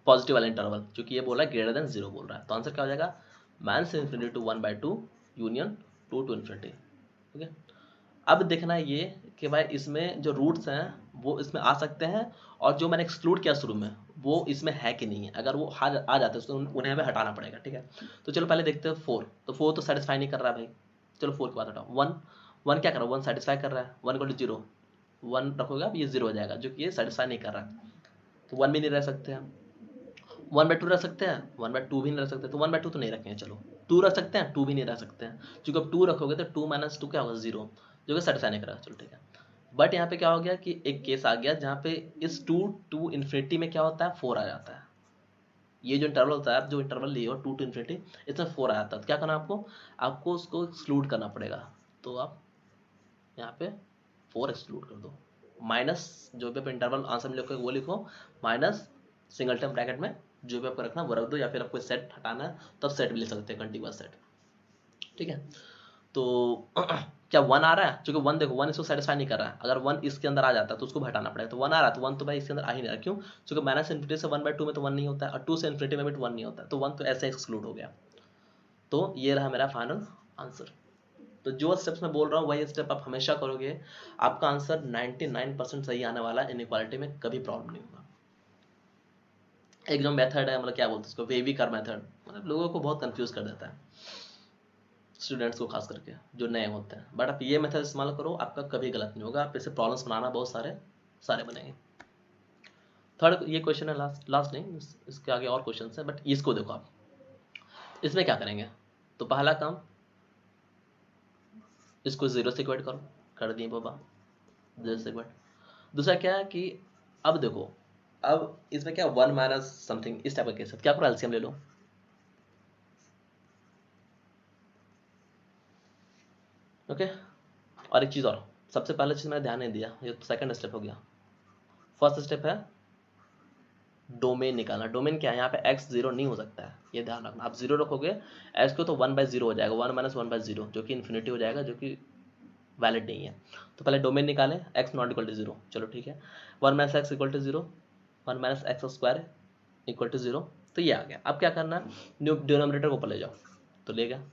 पॉजिटिव वाला इंटरवल, क्योंकि ये बोला है ग्रेटर देन जीरो बोल रहा है। तो आंसर क्या हो जाएगा minus infinity to 1/2 union 2 to infinity. Okay, अब देखना है ये कि भाई इसमें जो रूट्स हैं वो इसमें आ सकते हैं, और जो मैंने एक्सक्लूड किया शुरू में वो इसमें है कि नहीं है। अगर वो आ जाते हैं तो उन्हें हमें हटाना पड़ेगा। ठीक है, तो चलो पहले देखते हैं 4। तो 4 तो सेटिस्फाई नहीं कर रहा है भाई, चलो 4 के बाद हटाओ। 1 1 क्या कर रहा है, 1 सेटिस्फाई कर रहा है, 1 को 0 1 रखोगे आप ये 0 हो जाएगा, जो कि ये सेटिस्फाई नहीं कर रहा है। तो 1 भी नहीं रह सकते हैं, 1/2 रख सकते हैं, 1/2 भी नहीं रख सकते, तो 1/2 तो नहीं रखेंगे। चलो 2 रख सकते हैं, 2 भी नहीं रख सकते हैं, क्योंकि अब 2 रखोगे तो 2 माइनस 2 क्या होगा 0, जो कि सेटिस्फाई नहीं करेगा। चलो ठीक है, बट यहाँ पे क्या हो गया कि एक केस आ गया जहाँ पे इस 2 टू इन्फिनिटी में क्या होता है 4 आ जाता है। ये जो इंटरवल होता है, आप जो इंटरवल लिए हो 2 टू इन्फिनिटी, इसमें 4 आ जाता है। तो क्या करना आपको, आपको उसको एक्सक्लूड करना पड़ेगा। तो आप यहाँ पे 4 एक्सक्लूड कर दो, माइनस जो भी आप इंटरवल आंसर में लिखोगे वो लिखो, माइनस सिंगल टर्म ब्रैकेट में जो भी आपको रखना वो रख दो, या फिर आपको सेट हटाना है तो आप सेट भी ले सकते हैं, कंटिन्यूअस सेट। ठीक है, तो क्या 1 आ रहा है, क्योंकि 1 देखो 1 इसको सेटिस्फाई नहीं कर रहा है। अगर 1 इसके अंदर आ जाता है तो उसको भी हटाना पड़ेगा। तो 1 आ रहा है तो 1 तो भाई इसके अंदर आ ही नहीं रहा, क्यों, क्योंकि माइनस इन्फिनिटी से 1/2 में तो 1 नहीं होता है, और 2 से इन्फिनिटी में भी 1 नहीं होता है, तो 1 तो ऐसे एक्सक्लूड हो गया। तो ये रहा मेरा फाइनल आंसर। तो जो स्टेप्स मैं बोल रहा हूँ वही स्टेप आप हमेशा करोगे, आपका आंसर 99% सही आने वाला है। इनइक्वालिटी में कभी प्रॉब्लम नहीं होगा। एक जो मेथड है, मतलब क्या बोलते हैं उसको, वेविकर मेथड, मतलब लोगों को बहुत कंफ्यूज कर देता है, स्टूडेंट्स को खास करके जो नए होते हैं। बट आप ये मेथड इस्तेमाल करो, आपका कभी गलत नहीं होगा। आप इसे प्रॉब्लम्स बनाना बहुत सारे सारे बनेंगे। थर्ड ये क्वेश्चन है, लास्ट लास्ट नहीं, इसके आगे और क्वेश्चन है, बट इसको देखो आप, इसमें क्या करेंगे। तो पहला काम, इसको 0 से इक्वेट करो, कर दिए बाबा 0 से इक्वेट। दूसरा क्या है कि अब देखो, अब इसमें क्या 1 माइनस समथिंग इस टाइप का केस है, क्या करो एलसीएम ले लो। ओके, और एक चीज़ और, सबसे पहले चीज़ मैंने ध्यान नहीं दिया, ये तो सेकंड स्टेप हो गया। फर्स्ट स्टेप है डोमेन निकालना। डोमेन क्या है, यहाँ पे x 0 नहीं हो सकता है, ये ध्यान रखना। आप 0 रखोगे x को तो 1/0 हो जाएगा, 1 माइनस 1/0 जो कि इन्फिनिटी हो जाएगा, जो कि वैलिड नहीं है। तो पहले डोमेन निकालें, x नॉट इक्वल टू 0। चलो ठीक है, 1 minus x equal to 0, 1 minus x square equal to 0। तो ये आ गया। अब क्या करना है, डिनोमिनेटर को ऊपर ले जाओ, तो ले गया।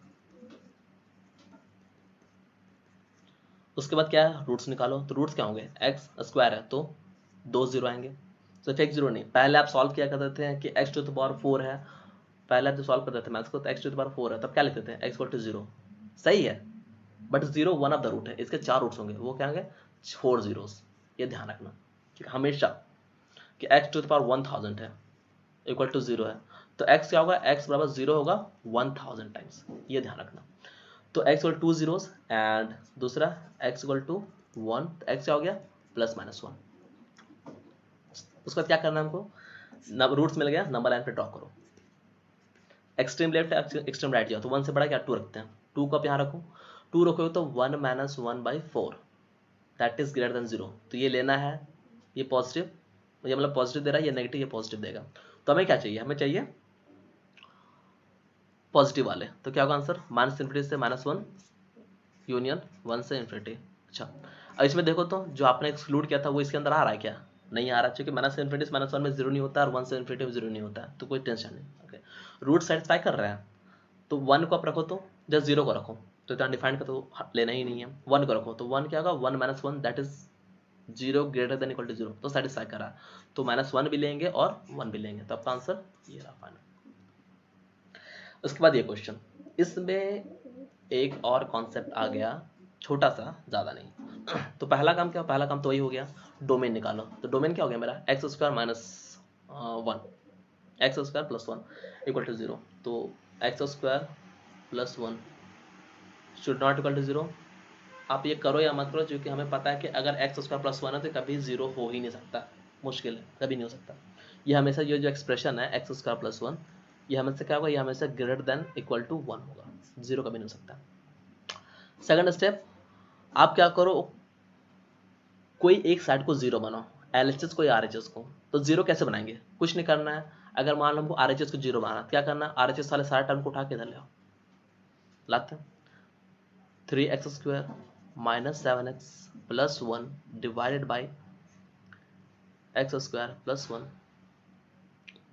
उसके बाद क्या है, रूट्स निकालो। तो रूट्स क्या होंगे, एक्स स्क्वायर है तो 2 0 आएंगे। सिर्फ एक 0 नहीं, पहले आप सॉल्व किया करते थे कि x टू द पावर 4 है, पहले आप जो सॉल्व करते थे मैथ्स को, तो x टू द पावर 4 है, तब क्या लिखते थे x इक्वल टू 0। सही है, but 0 one of the root है, इसके 4 रूट्स होंगे, वो क्या होंगे 4 जीरोस। ये ध्यान रखना ठीक है हमेशा, कि x टू द पावर 1000 है इक्वल टू 0 है, तो x क्या होगा, x बराबर 0 होगा 1000 टाइम्स, ये ध्यान रखना। तो x इक्वल 2 जीरोस, एंड दूसरा x इक्वल टू 1, तो x क्या हो गया प्लस माइनस 1। उसके बाद क्या करना है हमको, रूट्स मिल गया, नंबर लाइन पे ड्रॉ करो, एक्सट्रीम लेफ्ट एक्सट्रीम राइट जाओ। तो 1 से बड़ा क्या 2 रखते हैं, 2 को आप यहाँ रखो, 2 रखोगे तो 1 minus 1/4 that is greater than 0। तो ये लेना है, ये पॉजिटिव, ये मतलब पॉजिटिव दे रहा है, ये नेगेटिव, ये पॉजिटिव देगा। तो हमें क्या चाहिए, हमें चाहिए पॉजिटिव वाले। तो क्या होगा आंसर, माइनस इन्फिनिटी से -1 यूनियन 1 से इन्फिनिटी। अच्छा, अब इसमें देखो तो जो आपने एक्सक्लूड किया था वो इसके अंदर आ रहा है क्या, नहीं आ रहा, क्योंकि माइनस इन्फिनिटी से -1 में 0 नहीं होता, और 1 से इन्फिनिटी में 0 नहीं होता है, तो कोई टेंशन नहीं। ओके, रूट सेटिस्फाई कर रहे हैं, तो 1 को आप रखो, तो जस्ट 0 को रखो, तो इतना डिफाइंड का तो लेना ही नहीं है। 1 को रखो, तो 1 क्या होगा 1 minus 1 that is 0 greater than equal to 0, तो सेटिस्फाई करा, तो -1 भी लेंगे और 1 भी लेंगे, तो आपका आंसर ये रहा फाइनल। उसके बाद ये क्वेश्चन, इसमें एक और कॉन्सेप्ट आ गया, छोटा सा, ज़्यादा नहीं। तो पहला काम क्या, पहला काम तो वही हो गया, डोमेन निकालो। तो डोमेन क्या हो गया मेरा, x square minus 1, x square plus 1 equal to 0। तो x square plus 1 should not equal to 0, आप ये करो या मत करो, क्योंकि हमें पता है कि अगर एक्स स्क्वायर प्लस वन है तो कभी जीरो हो ही नहीं सकता, मुश्किल है, कभी नहीं हो सकता। ये हमेशा ये जो एक्सप्रेशन है एक्स स्क्वायर प्लस वन, ये हमेशा क्या होगा, ये हमेशा greater than equal to one होगा, जीरो कभी नहीं हो सकता। सेकंड स्टेप, आप क्या करो, कोई एक साइड को जीरो बनाओ, एलएचएस को या आरएचएस को। तो जीरो कैसे बनाएंगे, कुछ नहीं करना है। अगर मान लो हमको आरएचएस को जीरो बनाना, क्या करना है, आरएचएस वाले सारे टर्म को उठा के इधर ले आओ, लाते हैं 3x² minus 7x plus one divided by x² plus one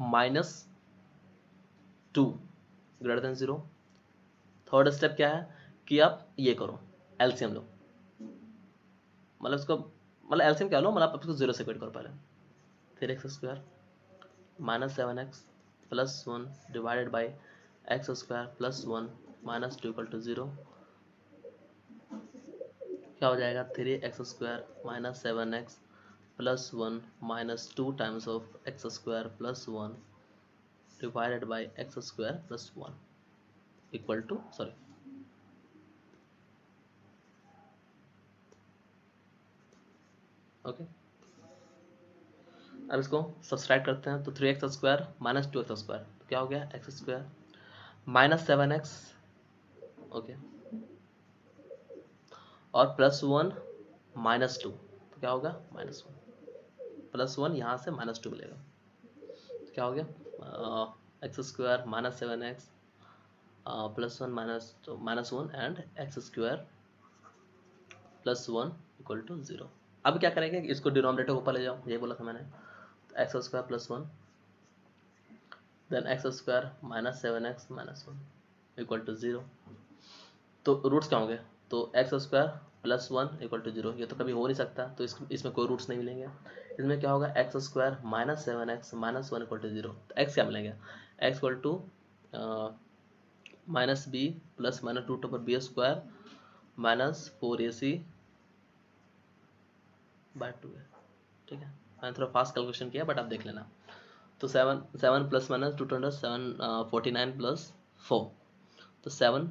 minus 2 greater than zero. Third step क्या है कि आप ये करो, एलसीएम लो, मतलब इसको, मतलब एलसीएम क्या लो, मतलब आप इसको जीरो से इक्वेट करो पहले। फिर x² minus 7x plus one divided by x² plus one minus 2 equal to zero. क्या हो जाएगा, 3x² minus 7x plus one minus 2 times of x² plus one divided by x² plus one equal to, sorry, okay. अब इसको सब्सट्रैक्ट करते हैं, तो 3x² माइनस 2x², तो क्या हो गया, x² माइनस 7x, ओके, और प्लस वन माइनस 2, तो क्या होगा, माइनस वन, प्लस वन यहाँ से माइनस 2 मिलेगा, तो क्या हो गया, x² minus 7x plus one minus one and x² plus one equal to zero. अब क्या करेंगे, इसको डिनोमिनेटर ऊपर ले जाओ, ये बोला था मैंने, तो x² plus one then x² minus 7x minus one equal to zero. तो रूट्स क्या होंगे, तो x² plus one equal to zero, ये तो कभी हो नहीं सकता, तो इसमें कोई रूट्स नहीं मिलेंगे। इसमें क्या होगा, x² minus 7x minus one equal to zero, तो x क्या मिलेंगे, x equal to minus b plus minus root over b square minus 4ac by two है, ठीक है। मैंने थोड़ा फास्ट कैलकुलेशन किया, बट आप देख लेना। तो सेवन प्लस माइनस 49 प्लस 4, तो 7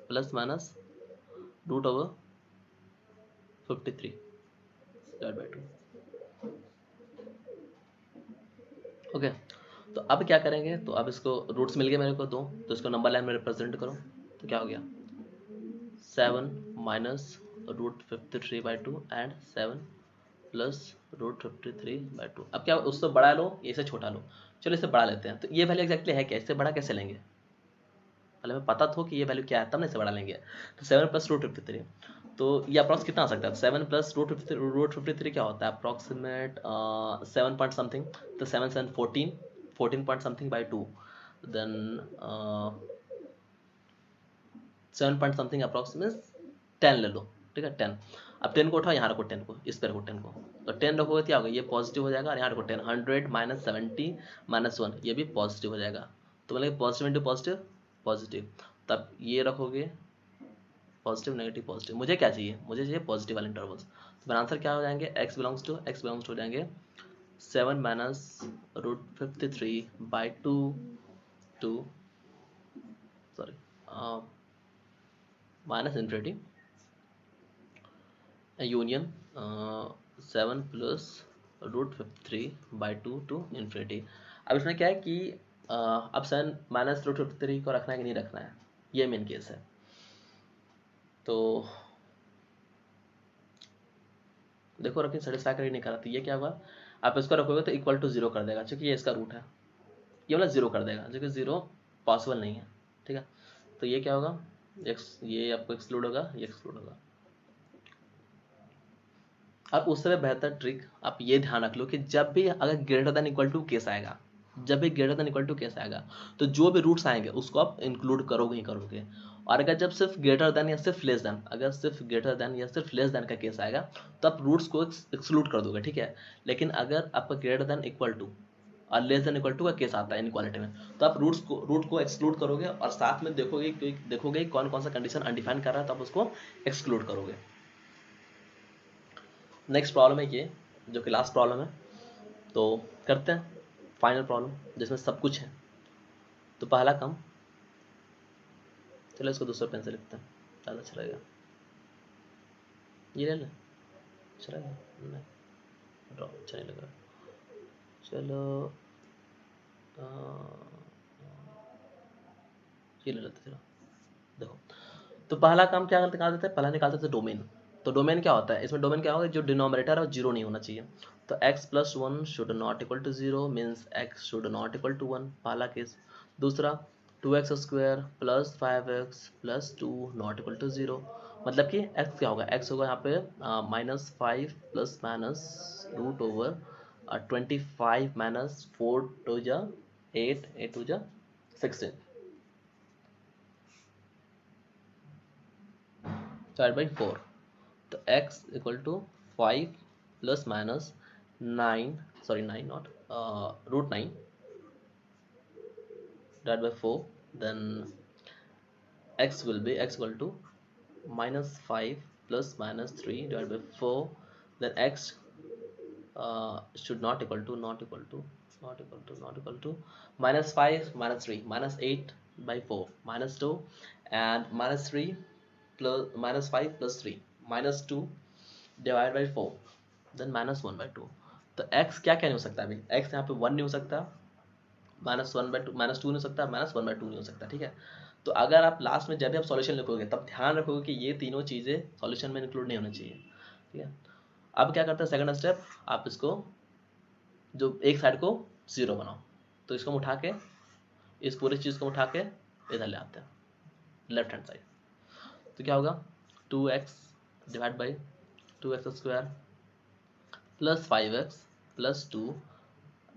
plus minus root over 53 divide by two, okay. तो अब क्या करेंगे, तो अब इसको रूट्स मिल गए मेरे को दो, तो इसको नंबर लाइन में रिप्रेजेंट करो, तो क्या हो गया, 7 minus root 53 by two and 7 plus root 53 by two. अब क्या, उससे बड़ा लो, इसे छोटा लो, चलो इसे बड़ा लेते हैं। तो ये वैल्यू एक्जैक्टली है क्या, इससे बड़ा कैसे लेंगे, पहले हमें पता तो कि ये वैल्यू क्या है, तब ना इसे बड़ा लेंगे। तो 7 प्लस रूट 53, तो ये अप्रॉक्स कितना आ सकता है, 7 प्लस रूट 53 क्या होता है, अप्रॉक्सीमेट 7 पॉइंट समथिंग, तो 7 7 14 point something by two, then 7 point something approximate 10 ले लो, ठीक है, 10। अब 10 को उठाओ, यहाँ रखो 10 को, इस पर रखो 10 को, तो 10 रखोगे क्या होगा, ये पॉजिटिव हो जाएगा, और यहाँ रखो 10, 100 माइनस 70 माइनस वन, ये भी पॉजिटिव हो जाएगा, तो मतलब पॉजिटिव इंटू पॉजिटिव पॉजिटिव, तब ये रखोगे पॉजिटिव नेगेटिव पॉजिटिव, मुझे क्या चाहिए, मुझे चाहिए पॉजिटिव वाले इंटरवल्स। तो मेरा आंसर क्या हो जाएंगे, x बिलोंग्स टू हो जाएंगे 7 minus root 53 by two to, sorry, minus infinity union 7 plus root 53 by two to infinity. अब इसमें क्या है कि अब 7 माइनस रूट 53 को रखना है कि नहीं रखना है, ये मेन केस है। तो देखो रखी सेटिस्फैक्टरी नहीं करा, तो ये क्या होगा, आप इसको रखोगे तो इक्वल टू जीरो कर देगा, क्योंकि ये इसका रूट है, ये वाला जीरो कर देगा, जो कि जीरो पॉसिबल नहीं है, ठीक है। तो ये क्या होगा, ये आपको एक्सक्लूड होगा, ये एक्सक्लूड होगा। अब उससे बेहतर ट्रिक आप ये ध्यान रख लो कि जब भी अगर greater than equal to case आएगा, जब भी greater than equal to case आएगा, तो जो भी रूट्स आएंगे उसको आप इंक्लूड करोगे ही करोगे। और अगर जब सिर्फ ग्रेटर देन या सिर्फ लेस देन, अगर सिर्फ ग्रेटर देन या सिर्फ लेस देन का केस आएगा, तो आप रूट्स को एक्सक्लूड कर दोगे, ठीक है। लेकिन अगर आपका ग्रेटर देन इक्वल टू और लेस देन इक्वल टू का केस आता है इनक्वालिटी में, तो आप रूट को एक्सक्लूड करोगे, और साथ में देखोगे कौन कौन सा कंडीशन अनडिफाइन कर रहा है, तो आप उसको एक्सक्लूड करोगे। नेक्स्ट प्रॉब्लम है ये, जो कि लास्ट प्रॉब्लम है, तो करते हैं फाइनल प्रॉब्लम जिसमें सब कुछ है। तो पहला काम, चलो इसको दूसरे पेन से लिखते हैं, ज़्यादा अच्छा लगेगा। ये ले लें, चलेगा? नहीं, ड्रॉ अच्छा नहीं लग रहा। चलो ये ले लेते, चलो देखो। तो पहला काम क्या निकाल देते हैं, पहला निकाल देते हैं डोमेन। तो डोमेन क्या होता है, इसमें डोमेन क्या होगा, जो डिनोमिनेटर है वो जीरो नहीं होना चाहिए। तो x plus one should not equal to zero, means x should not equal to one, पहला केस। दूसरा, 2x square plus 5x plus two not equal to zero, मतलब कि x क्या होगा, x होगा यहाँ पे -5 plus minus root over 25 minus 4 two जा 8, 8 टू जा 16 डिवाइड बाई 4। तो x equal to 5 plus minus 9, sorry 9 not root 9 divided by 4, then x will be x equal to -5 plus -3 divided by 4, then x should not equal to -5 -3 -8 by 4 -2 and -3 plus -5 plus 3 -2 divided by 4, then -1 by 2। तो x क्या क्या नहीं हो सकता, अभी x यहाँ पे 1 नहीं हो सकता, -1 बाई 2 -2 नहीं हो सकता, -1 बाई 2 नहीं हो सकता, ठीक है। तो अगर आप लास्ट में जब भी आप सॉल्यूशन लिखोगे तब ध्यान रखोगे कि ये तीनों चीज़ें सॉल्यूशन में इंक्लूड नहीं होनी चाहिए, ठीक है। अब क्या करते हैं, सेकंड स्टेप, आप इसको जो एक साइड को जीरो बनाओ, तो इसको हम उठा के, इस पूरी चीज़ को उठा के इधर ले आते हैं लेफ्ट हैंड साइड। तो क्या होगा, 2x divide by 2x square plus 5x plus 2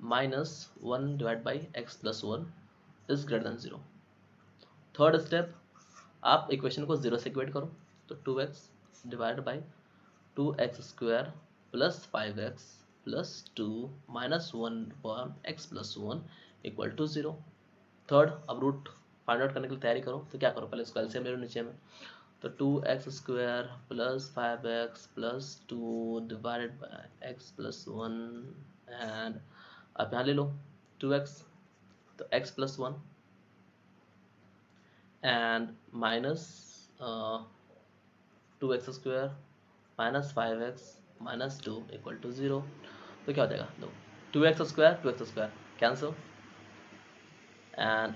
minus 1 divide by x plus 1 is greater than 0। Third step, आप इक्वेशन को जीरो से इक्वेट करो, तो 2x divide by 2x square plus 5x plus 2 minus 1 upon x plus 1 equal to 0। Third, अब रूट फाइंड आउट करने के लिए तैयारी करो, तो क्या करो, पहले इसको एलसीएम ले लो नीचे में। तो 2x square plus 5x plus 2 divided by x plus 1 and आप यहाँ ले लो 2x, तो x plus 1 and minus 2x square minus 5x minus 2 equal to 0। तो क्या हो जाएगा, दो 2x square cancel and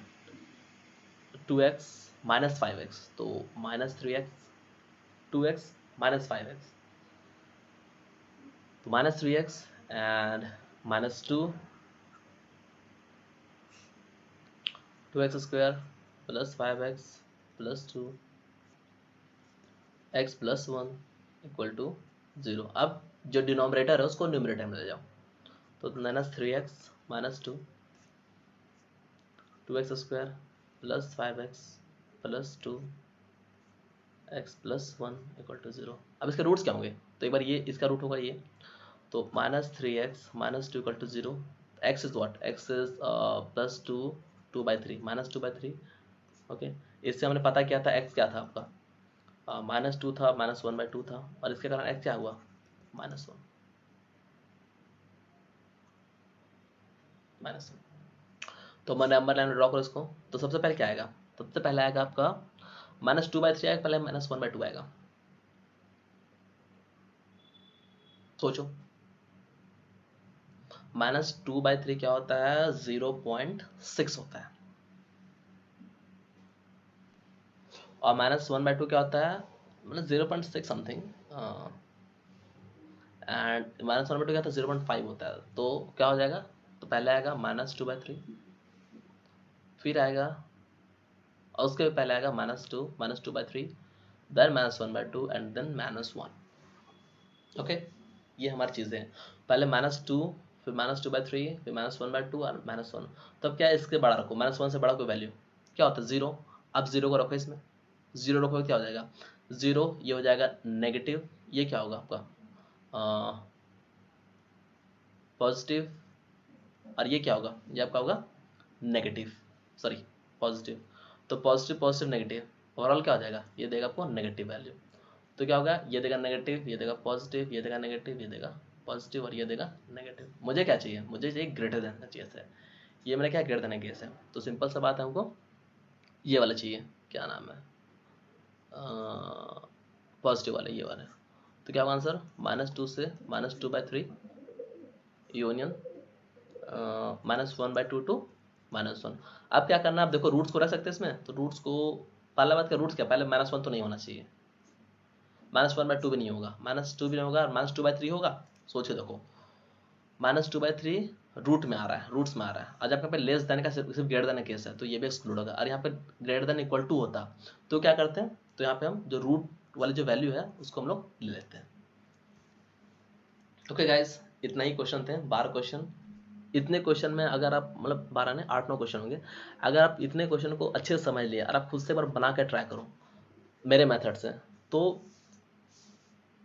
2x minus 5x, तो minus 3x, 2x minus 5x, तो minus 3x and minus 2, 2x square plus 5x plus 2 x plus 1 equal to 0। अब जो डिनोमिनेटर है उसको न्यूमरेटर में ले जाओ, तो -3x minus 2, 2x square plus 5x plus 2 x plus 1 equal to 0। अब इसके रूट्स क्या होंगे, तो एक बार ये इसका रूट होगा ये, तो -3x minus 2 equal to 0, x is what, x is plus 2 2/3 -2/3, okay. इससे हमने पता किया था x क्या था आपका, -2 था, -1/2 था, और इसके कारण x क्या हुआ, -1 -1। तो मैं नंबर लाइन ड्रॉ करो इसको, तो सबसे पहले क्या आएगा, सबसे पहले आएगा आपका -2/3 आएगा, पहले -1/2 आएगा, सोचो। -2/3 क्या होता है, 0.6 होता है, और -1/2 क्या होता है, मतलब 0.6 समथिंग, एंड -1/2 क्या होता है, 0.5 होता है। तो क्या हो जाएगा, तो पहले आएगा -2/3, फिर आएगा, और उसके पहले आएगा -2/3, देन -1/2 एंड देन -1, ओके। ये हमारी चीज़ें हैं, पहले -2, फिर -2/3, फिर -1/2 और -1। तब क्या है, इसके बड़ा रखो, -1 से बड़ा कोई वैल्यू क्या होता है, 0। अब 0 को रखो इसमें, 0 रखो क्या हो जाएगा, 0 ये हो जाएगा नेगेटिव, ये क्या होगा आपका पॉजिटिव, और ये क्या होगा, ये आपका होगा नेगेटिव, सॉरी पॉजिटिव। तो पॉजिटिव पॉजिटिव नेगेटिव, ओवरऑल क्या हो जाएगा, ये देगा आपको नेगेटिव वैल्यू। तो क्या होगा, ये देगा नेगेटिव, ये देगा पॉजिटिव, ये देगा नेगेटिव, ये देगा पॉजिटिव, और ये देगा नेगेटिव। मुझे क्या चाहिए, मुझे चाहिए ग्रेटर देन का केस है, ये मैंने क्या ग्रेटर देन केस है, तो सिंपल सा बात है, हमको ये वाला चाहिए, क्या नाम है, पॉजिटिव वाले, ये वाले। तो क्या होगा आंसर, -2 से -2/3 यूनियन -1/2 टू -1। अब क्या करना है, आप देखो रूट्स को रख सकते हैं इसमें, तो रूट्स को, पहला बात का रूट्स क्या, पहले -1 तो नहीं होना चाहिए, -1/2 भी नहीं होगा, -2 भी नहीं होगा, -2/3 होगा। सोचो देखो, -2/3 रूट में आ रहा है, रूट्स में आ रहा है। आज आपके पे लेस देन का सिर्फ ग्रेटर देन केस है, तो ये भी एक्सक्लूड होगा। और यहाँ पे ग्रेटर देन इक्वल टू होता, तो क्या करते हैं, तो यहाँ पे हम जो रूट वाली जो वैल्यू है उसको हम लोग ले लेते हैं। ओके गाइस, इतना ही क्वेश्चन थे, 12 क्वेश्चन। इतने क्वेश्चन में अगर आप, मतलब 12 ने 8-9 क्वेश्चन होंगे, अगर आप इतने क्वेश्चन को अच्छे से समझ लिए और आप खुद से बार बना के ट्राई करो मेरे मेथड से, तो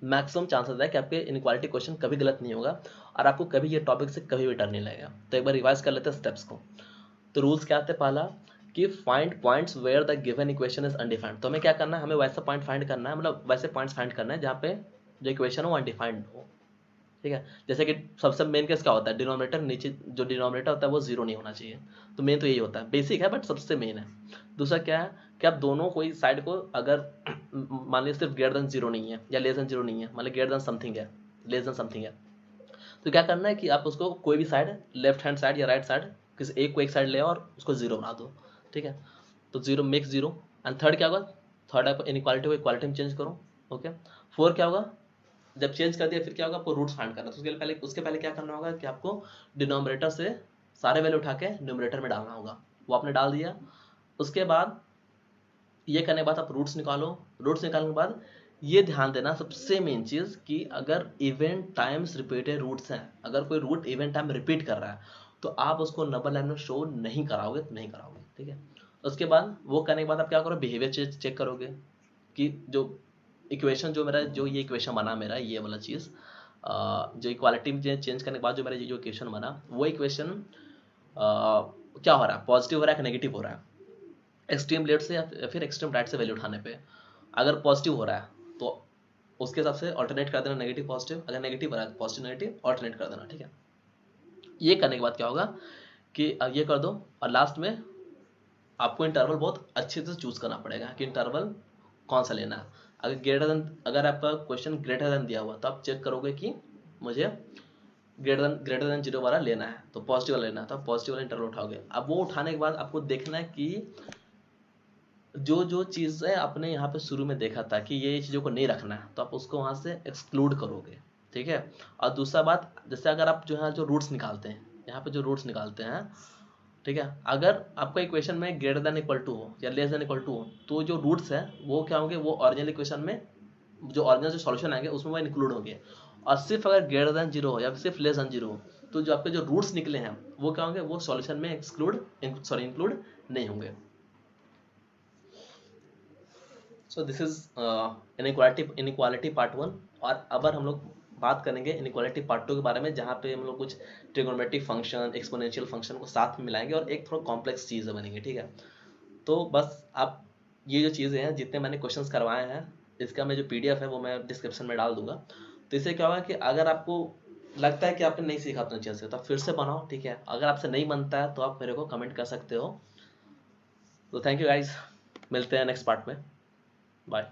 मैक्सिमम चांसेस है कि आपके इनक्वालिटी क्वेश्चन कभी गलत नहीं होगा और आपको कभी ये टॉपिक से कभी भी डर नहीं लगेगा। तो एक बार रिवाइज कर लेते हैं स्टेप्स को। तो रूल्स क्या आते हैं, पहला कि find points where the given equation is undefined. तो हमें क्या करना है, हमें वैसा पॉइंट फाइंड करना है, मतलब वैसे पॉइंट्स फाइंड करना है जहाँ पे जो इक्वेशन हो वो अनडिफाइंड हो। ठीक है, जैसे कि सबसे मेन केस क्या होता है, डिनोमिनेटर नीचे, जो डिनोमिनेटर होता है वो जीरो नहीं होना चाहिए। तो मेन तो यही होता है, बेसिक है बट सबसे मेन है। दूसरा क्या है कि आप दोनों कोई साइड को अगर मान लीजिए सिर्फ ग्रेटर देन जीरो नहीं है या लेस देन जीरो नहीं है, मान लीजिए ग्रेटर देन समथिंग है, लेस देन समथिंग है, तो क्या करना है कि आप उसको कोई भी साइड, लेफ्ट हैंड साइड या राइट साइड, किसी एक को एक साइड ले आओ और उसको जीरो बना दो। ठीक है, तो zero make zero. And third क्या होगा, थर्ड आप इनक्वालिटी को इक्वालिटी में चेंज करो। ओके, फोर क्या होगा, जब चेंज कर दिया फिर क्या होगा, आपको रूट्स फाइंड करना है। तो उसके पहले क्या करना होगा कि आपको डिनोमिनेटर से सारे वैल्यू उठा के न्यूमरेटर में डालना होगा, वो आपने डाल दिया। उसके बाद ये करने के बाद आप रूट्स निकालो। रूट्स निकालने के बाद ये ध्यान देना सबसे मेन चीज़ कि अगर इवेंट टाइम्स रिपीटेड रूट्स हैं, अगर कोई रूट इवेंट टाइम रिपीट कर रहा है तो आप उसको नंबर लाइन में शो नहीं कराओगे, तो नहीं कराओगे। ठीक है, उसके बाद वो करने के बाद आप क्या करो, बिहेवियर चेक करोगे कि जो इक्वेशन, जो मेरा जो ये इक्वेशन बना मेरा ये वाला चीज़, जो इक्वालिटी में चेंज करने के बाद जो मेरा जो इक्वेशन बना, वो इक्वेशन क्या हो रहा है, पॉजिटिव हो रहा है कि नेगेटिव हो रहा है, एक्सट्रीम लेफ्ट से या फिर एक्सट्रीम राइट से वैल्यू उठाने पे। अगर पॉजिटिव हो रहा है तो उसके हिसाब से ऑल्टरनेट कर देना नेगेटिव पॉजिटिव, अगर नेगेटिव हो रहा है तो पॉजिटिव नेगेटिव ऑल्टरनेट कर देना। ठीक है, ये करने के बाद क्या होगा कि ये कर दो, और लास्ट में आपको इंटरवल बहुत अच्छे से चूज करना पड़ेगा कि इंटरवल कौन सा लेना है। अगर ग्रेटर देन, अगर आपका क्वेश्चन ग्रेटर देन दिया हुआ तो आप चेक करोगे कि मुझे ग्रेटर देन जीरो वाला लेना है, तो पॉजिटिव वाला लेना है, तो आप पॉजिटिव वाला इंटरवल उठाओगे। अब वो उठाने के बाद आपको देखना है कि जो जो चीज़ें आपने यहाँ पे शुरू में देखा था कि ये चीज़ों को नहीं रखना है, तो आप उसको वहाँ से एक्सक्लूड करोगे। ठीक है, और दूसरा बात, जैसे अगर आप जो है जो रूट्स निकालते हैं, यहाँ पे जो रूट्स निकालते हैं, ठीक है, अगर आपका इक्वेशन में ग्रेटर देन इक्वल टू हो या लेस देन इक्वल टू हो, तो जो रूट्स हैं वो क्या होंगे, वो ओरिजिनल इक्वेशन में जो ओरिजिनल जो सॉल्यूशन आएंगे उसमें वो इंक्लूड होंगे। और सिर्फ अगर ग्रेटर देन जीरो हो या सिर्फ लेस देन जीरो हो, तो जो आपके जो रूट्स निकले हैं वो क्या होंगे, वो सॉल्यूशन में इंक्लूड नहीं होंगे। So this is inequality part 1। और अब हम लोग बात करेंगे इनइक्वालिटी पार्ट 2 के बारे में, जहाँ पे हम लोग कुछ ट्रिगोनोमेट्रिक फंक्शन, एक्सपोनेंशियल फंक्शन को साथ में मिलाएंगे और एक थोड़ा कॉम्प्लेक्स चीज़ें बनेंगी। ठीक है, तो बस आप ये जो चीज़ें हैं, जितने मैंने क्वेश्चंस करवाए हैं, इसका मैं जो PDF है वो मैं डिस्क्रिप्शन में डाल दूंगा। तो इससे क्या होगा कि अगर आपको लगता है कि आपने नहीं सीखा अपने चीज़ से, तो आप फिर से बनाओ। ठीक है, अगर आपसे नहीं बनता है तो आप मेरे को कमेंट कर सकते हो। तो थैंक यू गाइज, मिलते हैं नेक्स्ट पार्ट में, बाय।